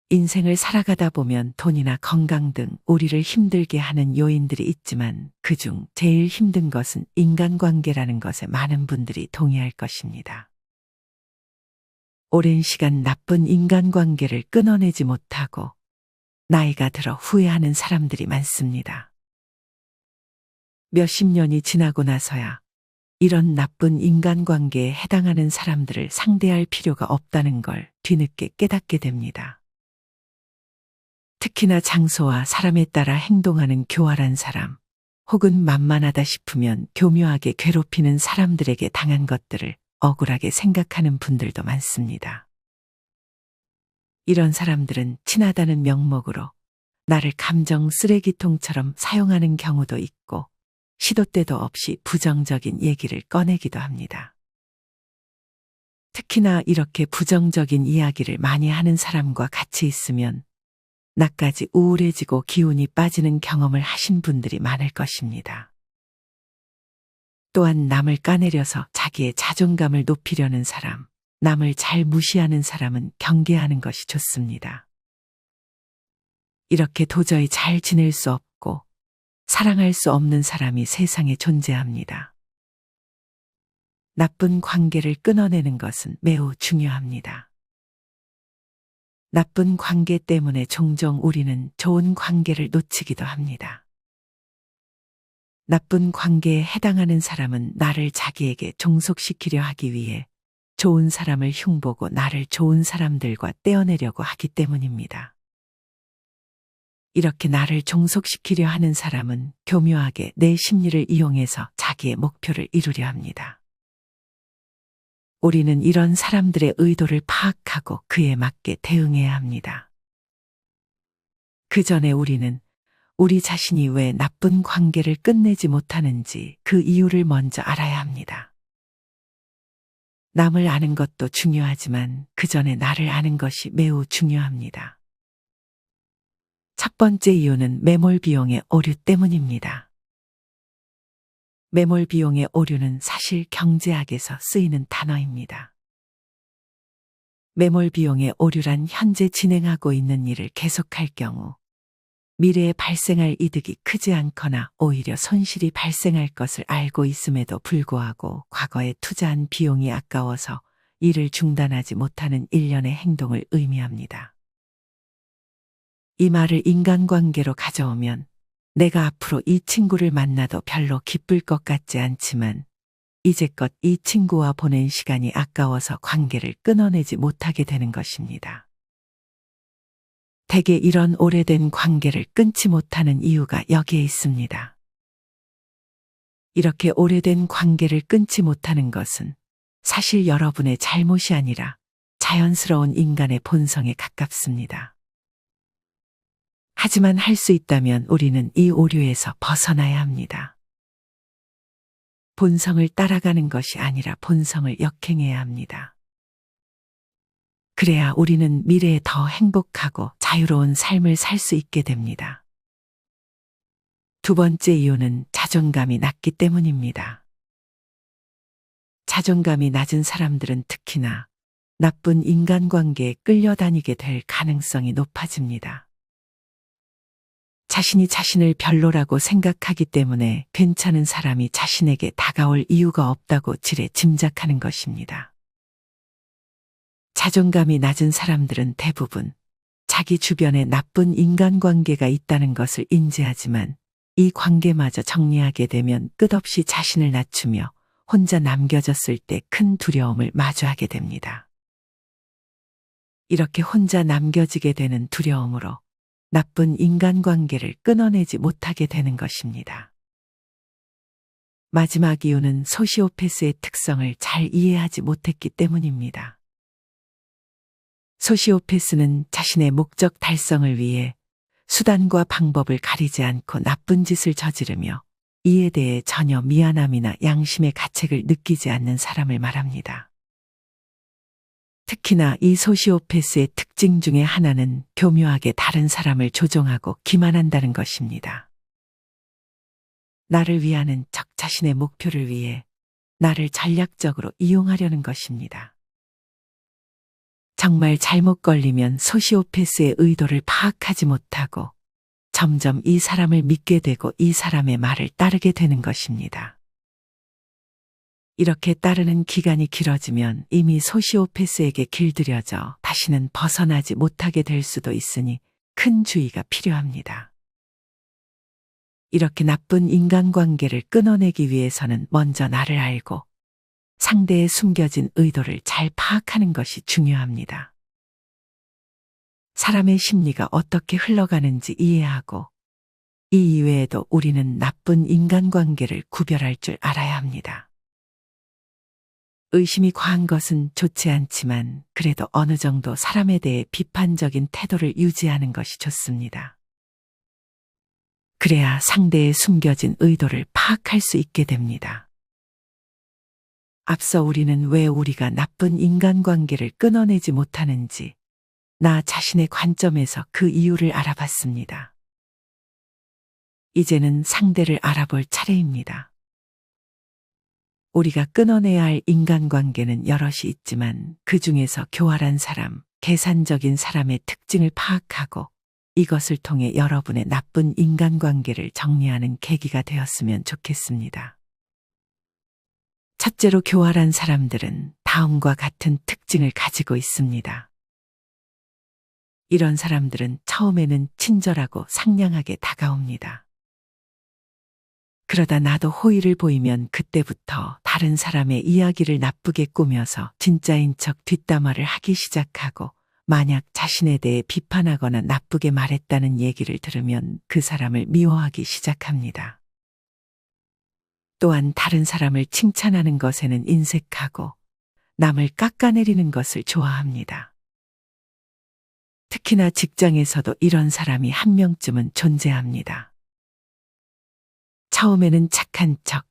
인생을 살아가다 보면 돈이나 건강 등 우리를 힘들게 하는 요인들이 있지만 그중 제일 힘든 것은 인간관계라는 것에 많은 분들이 동의할 것입니다. 오랜 시간 나쁜 인간관계를 끊어내지 못하고 나이가 들어 후회하는 사람들이 많습니다. 몇십 년이 지나고 나서야 이런 나쁜 인간관계에 해당하는 사람들을 상대할 필요가 없다는 걸 뒤늦게 깨닫게 됩니다. 특히나 장소와 사람에 따라 행동하는 교활한 사람, 혹은 만만하다 싶으면 교묘하게 괴롭히는 사람들에게 당한 것들을 억울하게 생각하는 분들도 많습니다. 이런 사람들은 친하다는 명목으로 나를 감정 쓰레기통처럼 사용하는 경우도 있고 시도 때도 없이 부정적인 얘기를 꺼내기도 합니다. 특히나 이렇게 부정적인 이야기를 많이 하는 사람과 같이 있으면 나까지 우울해지고 기운이 빠지는 경험을 하신 분들이 많을 것입니다. 또한 남을 까내려서 자기의 자존감을 높이려는 사람, 남을 잘 무시하는 사람은 경계하는 것이 좋습니다. 이렇게 도저히 잘 지낼 수 없고 사랑할 수 없는 사람이 세상에 존재합니다. 나쁜 관계를 끊어내는 것은 매우 중요합니다. 나쁜 관계 때문에 종종 우리는 좋은 관계를 놓치기도 합니다. 나쁜 관계에 해당하는 사람은 나를 자기에게 종속시키려 하기 위해 좋은 사람을 흉보고 나를 좋은 사람들과 떼어내려고 하기 때문입니다. 이렇게 나를 종속시키려 하는 사람은 교묘하게 내 심리를 이용해서 자기의 목표를 이루려 합니다. 우리는 이런 사람들의 의도를 파악하고 그에 맞게 대응해야 합니다. 그 전에 우리는 우리 자신이 왜 나쁜 관계를 끝내지 못하는지 그 이유를 먼저 알아야 합니다. 남을 아는 것도 중요하지만 그 전에 나를 아는 것이 매우 중요합니다. 첫 번째 이유는 매몰 비용의 오류 때문입니다. 매몰 비용의 오류는 사실 경제학에서 쓰이는 단어입니다. 매몰 비용의 오류란 현재 진행하고 있는 일을 계속할 경우 미래에 발생할 이득이 크지 않거나 오히려 손실이 발생할 것을 알고 있음에도 불구하고 과거에 투자한 비용이 아까워서 일을 중단하지 못하는 일련의 행동을 의미합니다. 이 말을 인간관계로 가져오면 내가 앞으로 이 친구를 만나도 별로 기쁠 것 같지 않지만 이제껏 이 친구와 보낸 시간이 아까워서 관계를 끊어내지 못하게 되는 것입니다. 대개 이런 오래된 관계를 끊지 못하는 이유가 여기에 있습니다. 이렇게 오래된 관계를 끊지 못하는 것은 사실 여러분의 잘못이 아니라 자연스러운 인간의 본성에 가깝습니다. 하지만 할 수 있다면 우리는 이 오류에서 벗어나야 합니다. 본성을 따라가는 것이 아니라 본성을 역행해야 합니다. 그래야 우리는 미래에 더 행복하고 자유로운 삶을 살 수 있게 됩니다. 두 번째 이유는 자존감이 낮기 때문입니다. 자존감이 낮은 사람들은 특히나 나쁜 인간관계에 끌려다니게 될 가능성이 높아집니다. 자신이 자신을 별로라고 생각하기 때문에 괜찮은 사람이 자신에게 다가올 이유가 없다고 지레 짐작하는 것입니다. 자존감이 낮은 사람들은 대부분 자기 주변에 나쁜 인간관계가 있다는 것을 인지하지만 이 관계마저 정리하게 되면 끝없이 자신을 낮추며 혼자 남겨졌을 때 큰 두려움을 마주하게 됩니다. 이렇게 혼자 남겨지게 되는 두려움으로 나쁜 인간관계를 끊어내지 못하게 되는 것입니다. 마지막 이유는 소시오패스의 특성을 잘 이해하지 못했기 때문입니다. 소시오패스는 자신의 목적 달성을 위해 수단과 방법을 가리지 않고 나쁜 짓을 저지르며 이에 대해 전혀 미안함이나 양심의 가책을 느끼지 않는 사람을 말합니다. 특히나 이 소시오패스의 특징 중에 하나는 교묘하게 다른 사람을 조종하고 기만한다는 것입니다. 나를 위하는 적 자신의 목표를 위해 나를 전략적으로 이용하려는 것입니다. 정말 잘못 걸리면 소시오패스의 의도를 파악하지 못하고 점점 이 사람을 믿게 되고 이 사람의 말을 따르게 되는 것입니다. 이렇게 따르는 기간이 길어지면 이미 소시오패스에게 길들여져 다시는 벗어나지 못하게 될 수도 있으니 큰 주의가 필요합니다. 이렇게 나쁜 인간관계를 끊어내기 위해서는 먼저 나를 알고 상대의 숨겨진 의도를 잘 파악하는 것이 중요합니다. 사람의 심리가 어떻게 흘러가는지 이해하고 이 이외에도 우리는 나쁜 인간관계를 구별할 줄 알아야 합니다. 의심이 과한 것은 좋지 않지만 그래도 어느 정도 사람에 대해 비판적인 태도를 유지하는 것이 좋습니다. 그래야 상대의 숨겨진 의도를 파악할 수 있게 됩니다. 앞서 우리는 왜 우리가 나쁜 인간관계를 끊어내지 못하는지 나 자신의 관점에서 그 이유를 알아봤습니다. 이제는 상대를 알아볼 차례입니다. 우리가 끊어내야 할 인간관계는 여럿이 있지만 그 중에서 교활한 사람, 계산적인 사람의 특징을 파악하고 이것을 통해 여러분의 나쁜 인간관계를 정리하는 계기가 되었으면 좋겠습니다. 첫째로 교활한 사람들은 다음과 같은 특징을 가지고 있습니다. 이런 사람들은 처음에는 친절하고 상냥하게 다가옵니다. 그러다 나도 호의를 보이면 그때부터 다른 사람의 이야기를 나쁘게 꾸며서 진짜인 척 뒷담화를 하기 시작하고 만약 자신에 대해 비판하거나 나쁘게 말했다는 얘기를 들으면 그 사람을 미워하기 시작합니다. 또한 다른 사람을 칭찬하는 것에는 인색하고 남을 깎아내리는 것을 좋아합니다. 특히나 직장에서도 이런 사람이 한 명쯤은 존재합니다. 처음에는 착한 척,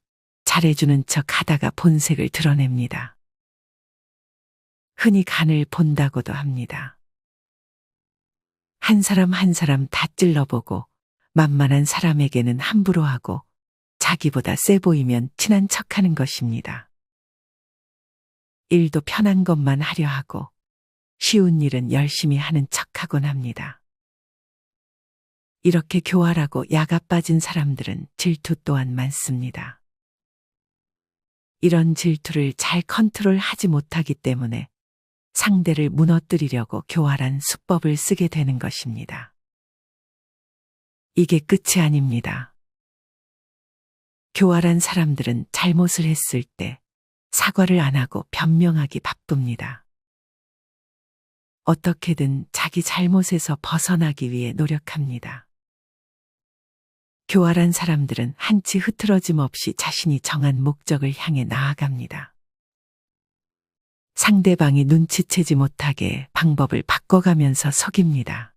잘해주는 척 하다가 본색을 드러냅니다. 흔히 간을 본다고도 합니다. 한 사람 한 사람 다 찔러보고 만만한 사람에게는 함부로 하고 자기보다 세 보이면 친한 척하는 것입니다. 일도 편한 것만 하려 하고 쉬운 일은 열심히 하는 척하곤 합니다. 이렇게 교활하고 야가 빠진 사람들은 질투 또한 많습니다. 이런 질투를 잘 컨트롤하지 못하기 때문에 상대를 무너뜨리려고 교활한 수법을 쓰게 되는 것입니다. 이게 끝이 아닙니다. 교활한 사람들은 잘못을 했을 때 사과를 안 하고 변명하기 바쁩니다. 어떻게든 자기 잘못에서 벗어나기 위해 노력합니다. 교활한 사람들은 한치 흐트러짐 없이 자신이 정한 목적을 향해 나아갑니다. 상대방이 눈치채지 못하게 방법을 바꿔가면서 속입니다.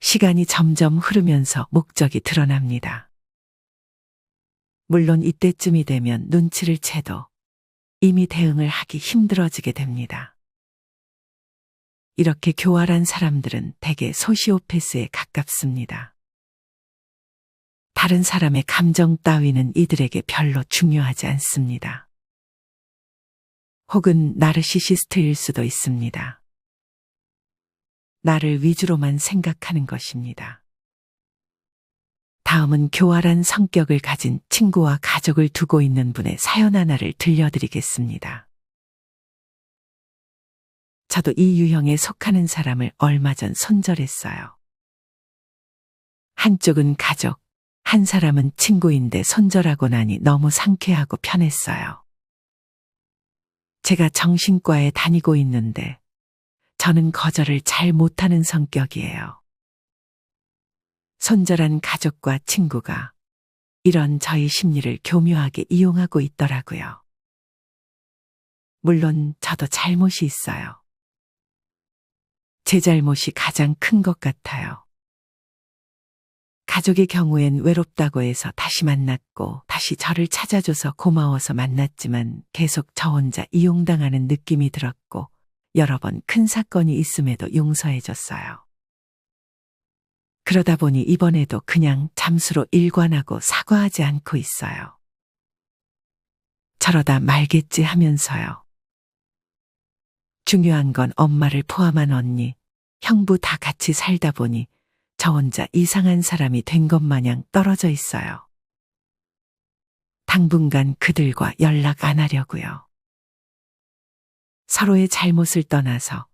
시간이 점점 흐르면서 목적이 드러납니다. 물론 이때쯤이 되면 눈치를 채도 이미 대응을 하기 힘들어지게 됩니다. 이렇게 교활한 사람들은 대개 소시오패스에 가깝습니다. 다른 사람의 감정 따위는 이들에게 별로 중요하지 않습니다. 혹은 나르시시스트일 수도 있습니다. 나를 위주로만 생각하는 것입니다. 다음은 교활한 성격을 가진 친구와 가족을 두고 있는 분의 사연 하나를 들려드리겠습니다. 저도 이 유형에 속하는 사람을 얼마 전 손절했어요. 한쪽은 가족, 한 사람은 친구인데 손절하고 나니 너무 상쾌하고 편했어요. 제가 정신과에 다니고 있는데 저는 거절을 잘 못하는 성격이에요. 손절한 가족과 친구가 이런 저희 심리를 교묘하게 이용하고 있더라고요. 물론 저도 잘못이 있어요. 제 잘못이 가장 큰 것 같아요. 가족의 경우엔 외롭다고 해서 다시 만났고 다시 저를 찾아줘서 고마워서 만났지만 계속 저 혼자 이용당하는 느낌이 들었고 여러 번 큰 사건이 있음에도 용서해줬어요. 그러다 보니 이번에도 그냥 잠수로 일관하고 사과하지 않고 있어요. 저러다 말겠지 하면서요. 중요한 건 엄마를 포함한 언니, 형부 다 같이 살다 보니 저 혼자 이상한 사람이 된 것 마냥 떨어져 있어요. 당분간 그들과 연락 안 하려고요. 서로의 잘못을 떠나서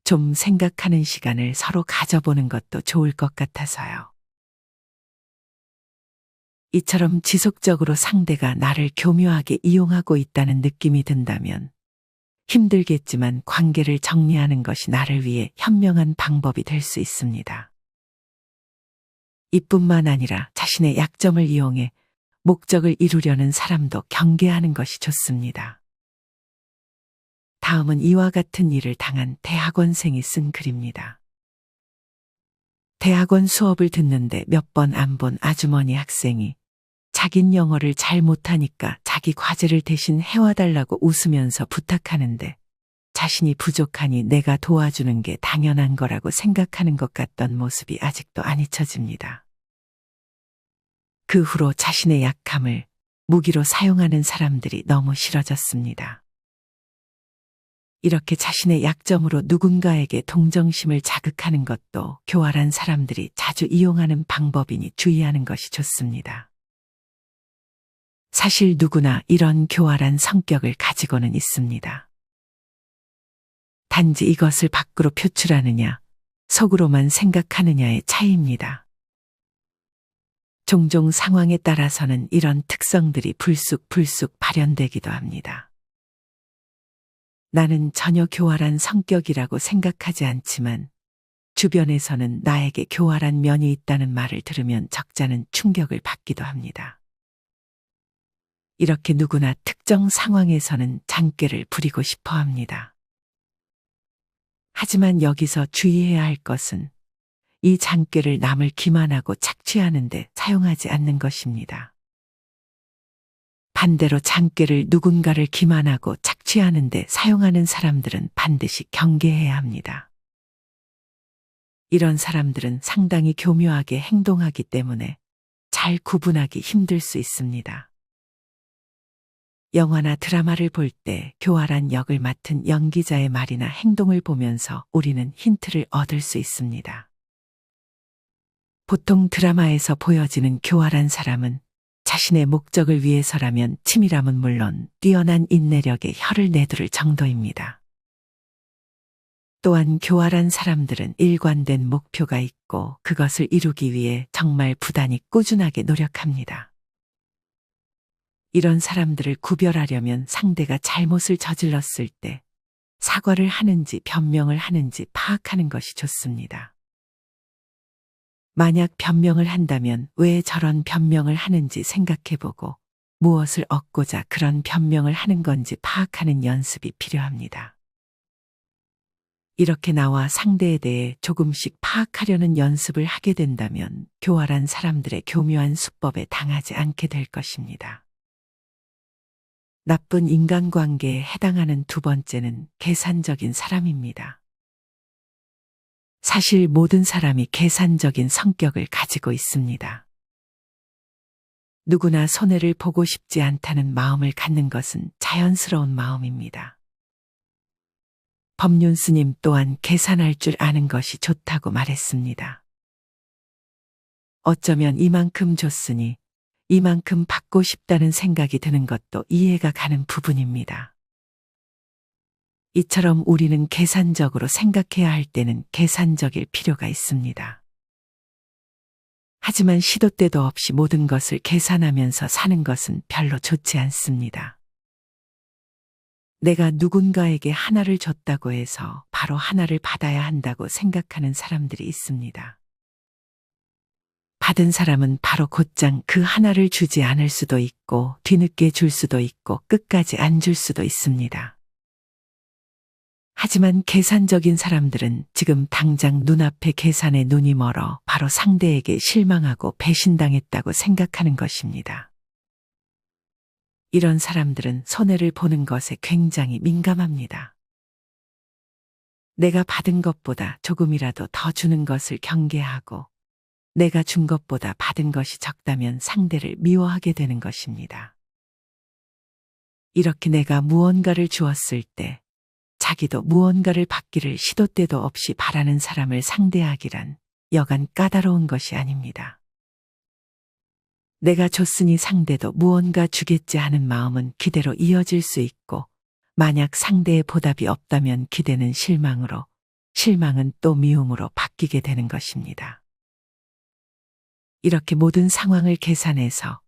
좀 생각하는 시간을 서로 가져보는 것도 좋을 것 같아서요. 이처럼 지속적으로 상대가 나를 교묘하게 이용하고 있다는 느낌이 든다면 힘들겠지만 관계를 정리하는 것이 나를 위해 현명한 방법이 될 수 있습니다. 이뿐만 아니라 자신의 약점을 이용해 목적을 이루려는 사람도 경계하는 것이 좋습니다. 다음은 이와 같은 일을 당한 대학원생이 쓴 글입니다. 대학원 수업을 듣는데 몇 번 안 본 아주머니 학생이 자긴 영어를 잘 못하니까 자기 과제를 대신 해와달라고 웃으면서 부탁하는데 자신이 부족하니 내가 도와주는 게 당연한 거라고 생각하는 것 같던 모습이 아직도 안 잊혀집니다. 그 후로 자신의 약함을 무기로 사용하는 사람들이 너무 싫어졌습니다. 이렇게 자신의 약점으로 누군가에게 동정심을 자극하는 것도 교활한 사람들이 자주 이용하는 방법이니 주의하는 것이 좋습니다. 사실 누구나 이런 교활한 성격을 가지고는 있습니다. 단지 이것을 밖으로 표출하느냐, 속으로만 생각하느냐의 차이입니다. 종종 상황에 따라서는 이런 특성들이 불쑥불쑥 발현되기도 합니다. 나는 전혀 교활한 성격이라고 생각하지 않지만 주변에서는 나에게 교활한 면이 있다는 말을 들으면 적잖은 충격을 받기도 합니다. 이렇게 누구나 특정 상황에서는 잔꾀를 부리고 싶어 합니다. 하지만 여기서 주의해야 할 것은 이 잔꾀를 남을 기만하고 착취하는 데 사용하지 않는 것입니다. 반대로 잔꾀를 누군가를 기만하고 착취하는 데 사용하는 사람들은 반드시 경계해야 합니다. 이런 사람들은 상당히 교묘하게 행동하기 때문에 잘 구분하기 힘들 수 있습니다. 영화나 드라마를 볼 때 교활한 역을 맡은 연기자의 말이나 행동을 보면서 우리는 힌트를 얻을 수 있습니다. 보통 드라마에서 보여지는 교활한 사람은 자신의 목적을 위해서라면 치밀함은 물론 뛰어난 인내력에 혀를 내두를 정도입니다. 또한 교활한 사람들은 일관된 목표가 있고 그것을 이루기 위해 정말 부단히 꾸준하게 노력합니다. 이런 사람들을 구별하려면 상대가 잘못을 저질렀을 때 사과를 하는지 변명을 하는지 파악하는 것이 좋습니다. 만약 변명을 한다면 왜 저런 변명을 하는지 생각해보고 무엇을 얻고자 그런 변명을 하는 건지 파악하는 연습이 필요합니다. 이렇게 나와 상대에 대해 조금씩 파악하려는 연습을 하게 된다면 교활한 사람들의 교묘한 수법에 당하지 않게 될 것입니다. 나쁜 인간관계에 해당하는 두 번째는 계산적인 사람입니다. 사실 모든 사람이 계산적인 성격을 가지고 있습니다. 누구나 손해를 보고 싶지 않다는 마음을 갖는 것은 자연스러운 마음입니다. 법륜 스님 또한 계산할 줄 아는 것이 좋다고 말했습니다. 어쩌면 이만큼 줬으니 이만큼 받고 싶다는 생각이 드는 것도 이해가 가는 부분입니다. 이처럼 우리는 계산적으로 생각해야 할 때는 계산적일 필요가 있습니다. 하지만 시도 때도 없이 모든 것을 계산하면서 사는 것은 별로 좋지 않습니다. 내가 누군가에게 하나를 줬다고 해서 바로 하나를 받아야 한다고 생각하는 사람들이 있습니다. 받은 사람은 바로 곧장 그 하나를 주지 않을 수도 있고 뒤늦게 줄 수도 있고 끝까지 안 줄 수도 있습니다. 하지만 계산적인 사람들은 지금 당장 눈앞의 계산에 눈이 멀어 바로 상대에게 실망하고 배신당했다고 생각하는 것입니다. 이런 사람들은 손해를 보는 것에 굉장히 민감합니다. 내가 받은 것보다 조금이라도 더 주는 것을 경계하고 내가 준 것보다 받은 것이 적다면 상대를 미워하게 되는 것입니다. 이렇게 내가 무언가를 주었을 때 자기도 무언가를 받기를 시도 때도 없이 바라는 사람을 상대하기란 여간 까다로운 것이 아닙니다. 내가 줬으니 상대도 무언가 주겠지 하는 마음은 기대로 이어질 수 있고, 만약 상대의 보답이 없다면 기대는 실망으로, 실망은 또 미움으로 바뀌게 되는 것입니다. 이렇게 모든 상황을 계산해서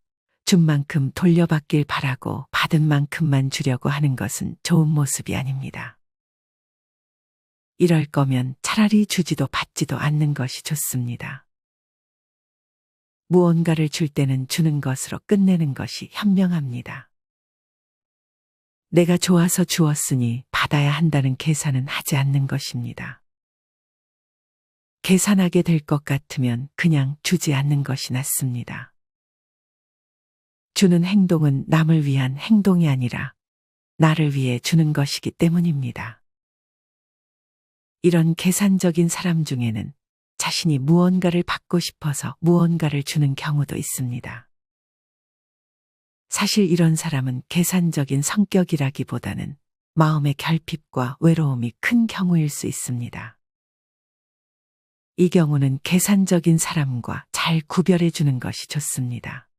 준 만큼 돌려받길 바라고 받은 만큼만 주려고 하는 것은 좋은 모습이 아닙니다. 이럴 거면 차라리 주지도 받지도 않는 것이 좋습니다. 무언가를 줄 때는 주는 것으로 끝내는 것이 현명합니다. 내가 좋아서 주었으니 받아야 한다는 계산은 하지 않는 것입니다. 계산하게 될 것 같으면 그냥 주지 않는 것이 낫습니다. 주는 행동은 남을 위한 행동이 아니라 나를 위해 주는 것이기 때문입니다. 이런 계산적인 사람 중에는 자신이 무언가를 받고 싶어서 무언가를 주는 경우도 있습니다. 사실 이런 사람은 계산적인 성격이라기보다는 마음의 결핍과 외로움이 큰 경우일 수 있습니다. 이 경우는 계산적인 사람과 잘 구별해 주는 것이 좋습니다.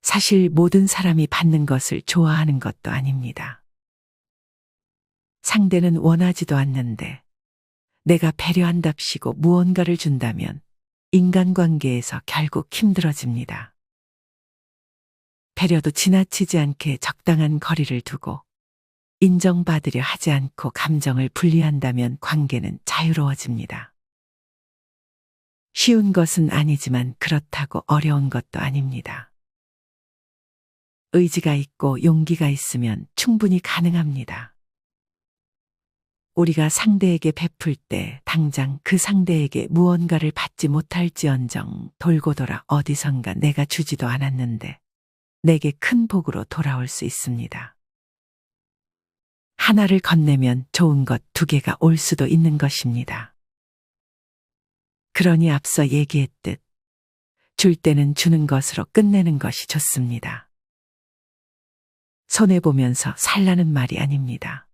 사실 모든 사람이 받는 것을 좋아하는 것도 아닙니다. 상대는 원하지도 않는데 내가 배려한답시고 무언가를 준다면 인간관계에서 결국 힘들어집니다. 배려도 지나치지 않게 적당한 거리를 두고 인정받으려 하지 않고 감정을 분리한다면 관계는 자유로워집니다. 쉬운 것은 아니지만 그렇다고 어려운 것도 아닙니다. 의지가 있고 용기가 있으면 충분히 가능합니다. 우리가 상대에게 베풀 때 당장 그 상대에게 무언가를 받지 못할지언정 돌고 돌아 어디선가 내가 주지도 않았는데 내게 큰 복으로 돌아올 수 있습니다. 하나를 건네면 좋은 것 두 개가 올 수도 있는 것입니다. 그러니 앞서 얘기했듯 줄 때는 주는 것으로 끝내는 것이 좋습니다. 손해보면서 살라는 말이 아닙니다.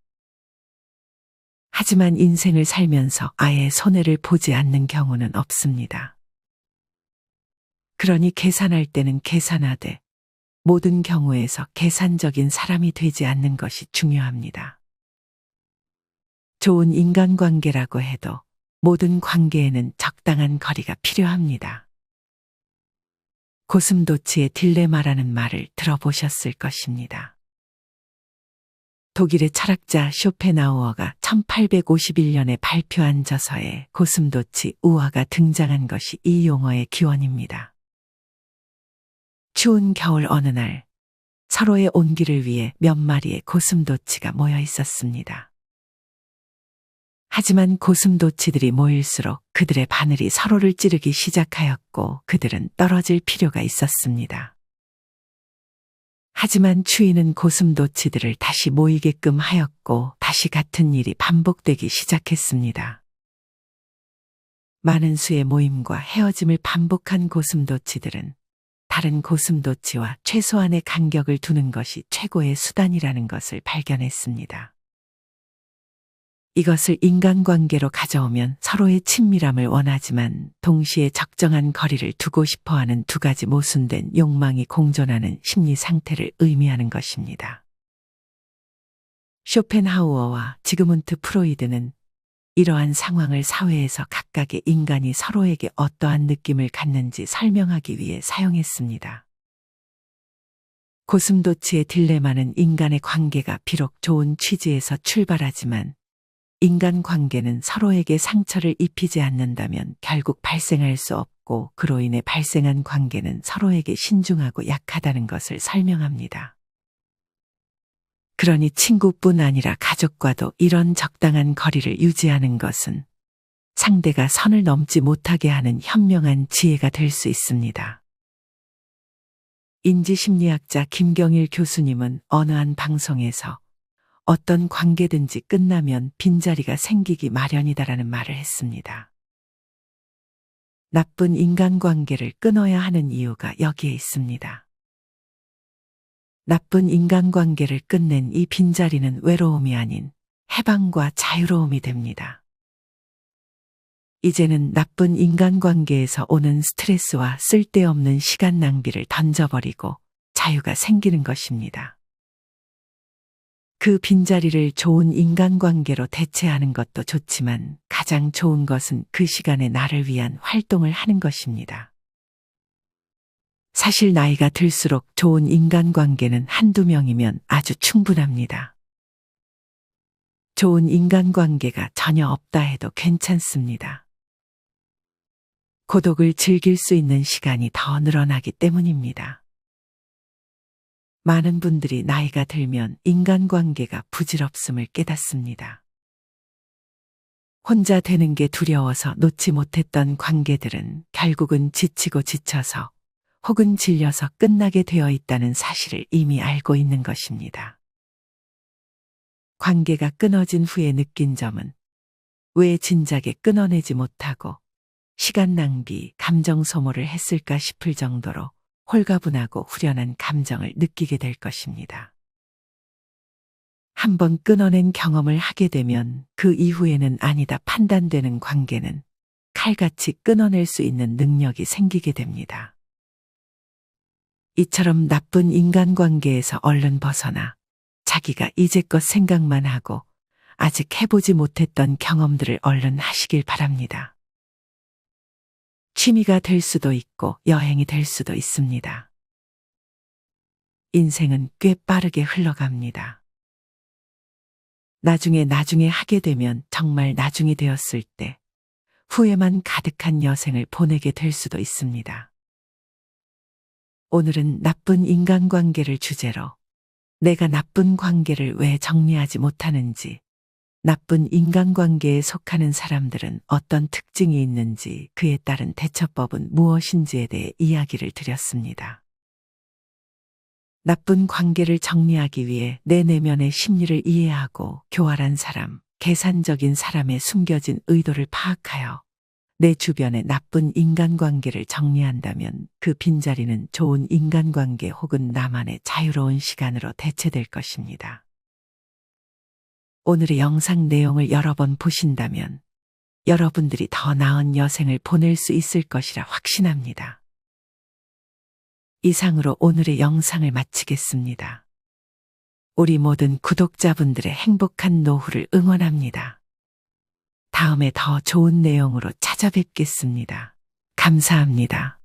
하지만 인생을 살면서 아예 손해를 보지 않는 경우는 없습니다. 그러니 계산할 때는 계산하되 모든 경우에서 계산적인 사람이 되지 않는 것이 중요합니다. 좋은 인간관계라고 해도 모든 관계에는 적당한 거리가 필요합니다. 고슴도치의 딜레마라는 말을 들어보셨을 것입니다. 독일의 철학자 쇼펜하우어가 1851년에 발표한 저서에 고슴도치 우화가 등장한 것이 이 용어의 기원입니다. 추운 겨울 어느 날 서로의 온기를 위해 몇 마리의 고슴도치가 모여 있었습니다. 하지만 고슴도치들이 모일수록 그들의 바늘이 서로를 찌르기 시작하였고 그들은 떨어질 필요가 있었습니다. 하지만 추위는 고슴도치들을 다시 모이게끔 하였고 다시 같은 일이 반복되기 시작했습니다. 많은 수의 모임과 헤어짐을 반복한 고슴도치들은 다른 고슴도치와 최소한의 간격을 두는 것이 최고의 수단이라는 것을 발견했습니다. 이것을 인간관계로 가져오면 서로의 친밀함을 원하지만 동시에 적정한 거리를 두고 싶어하는 두 가지 모순된 욕망이 공존하는 심리 상태를 의미하는 것입니다. 쇼펜하우어와 지그문트 프로이드는 이러한 상황을 사회에서 각각의 인간이 서로에게 어떠한 느낌을 갖는지 설명하기 위해 사용했습니다. 고슴도치의 딜레마는 인간의 관계가 비록 좋은 취지에서 출발하지만 인간관계는 서로에게 상처를 입히지 않는다면 결국 발생할 수 없고 그로 인해 발생한 관계는 서로에게 신중하고 약하다는 것을 설명합니다. 그러니 친구뿐 아니라 가족과도 이런 적당한 거리를 유지하는 것은 상대가 선을 넘지 못하게 하는 현명한 지혜가 될 수 있습니다. 인지심리학자 김경일 교수님은 어느 한 방송에서 어떤 관계든지 끝나면 빈자리가 생기기 마련이다라는 말을 했습니다. 나쁜 인간관계를 끊어야 하는 이유가 여기에 있습니다. 나쁜 인간관계를 끝낸 이 빈자리는 외로움이 아닌 해방과 자유로움이 됩니다. 이제는 나쁜 인간관계에서 오는 스트레스와 쓸데없는 시간 낭비를 던져버리고 자유가 생기는 것입니다. 그 빈자리를 좋은 인간관계로 대체하는 것도 좋지만 가장 좋은 것은 그 시간에 나를 위한 활동을 하는 것입니다. 사실 나이가 들수록 좋은 인간관계는 한두 명이면 아주 충분합니다. 좋은 인간관계가 전혀 없다 해도 괜찮습니다. 고독을 즐길 수 있는 시간이 더 늘어나기 때문입니다. 많은 분들이 나이가 들면 인간관계가 부질없음을 깨닫습니다. 혼자 되는 게 두려워서 놓지 못했던 관계들은 결국은 지치고 지쳐서 혹은 질려서 끝나게 되어 있다는 사실을 이미 알고 있는 것입니다. 관계가 끊어진 후에 느낀 점은 왜 진작에 끊어내지 못하고 시간 낭비, 감정 소모를 했을까 싶을 정도로 홀가분하고 후련한 감정을 느끼게 될 것입니다. 한번 끊어낸 경험을 하게 되면 그 이후에는 아니다 판단되는 관계는 칼같이 끊어낼 수 있는 능력이 생기게 됩니다. 이처럼 나쁜 인간관계에서 얼른 벗어나 자기가 이제껏 생각만 하고 아직 해보지 못했던 경험들을 얼른 하시길 바랍니다. 취미가 될 수도 있고 여행이 될 수도 있습니다. 인생은 꽤 빠르게 흘러갑니다. 나중에 하게 되면 정말 나중이 되었을 때 후회만 가득한 여생을 보내게 될 수도 있습니다. 오늘은 나쁜 인간관계를 주제로 내가 나쁜 관계를 왜 정리하지 못하는지, 나쁜 인간관계에 속하는 사람들은 어떤 특징이 있는지, 그에 따른 대처법은 무엇인지에 대해 이야기를 드렸습니다. 나쁜 관계를 정리하기 위해 내 내면의 심리를 이해하고 교활한 사람, 계산적인 사람의 숨겨진 의도를 파악하여 내 주변의 나쁜 인간관계를 정리한다면 그 빈자리는 좋은 인간관계 혹은 나만의 자유로운 시간으로 대체될 것입니다. 오늘의 영상 내용을 여러 번 보신다면 여러분들이 더 나은 여생을 보낼 수 있을 것이라 확신합니다. 이상으로 오늘의 영상을 마치겠습니다. 우리 모든 구독자분들의 행복한 노후를 응원합니다. 다음에 더 좋은 내용으로 찾아뵙겠습니다. 감사합니다.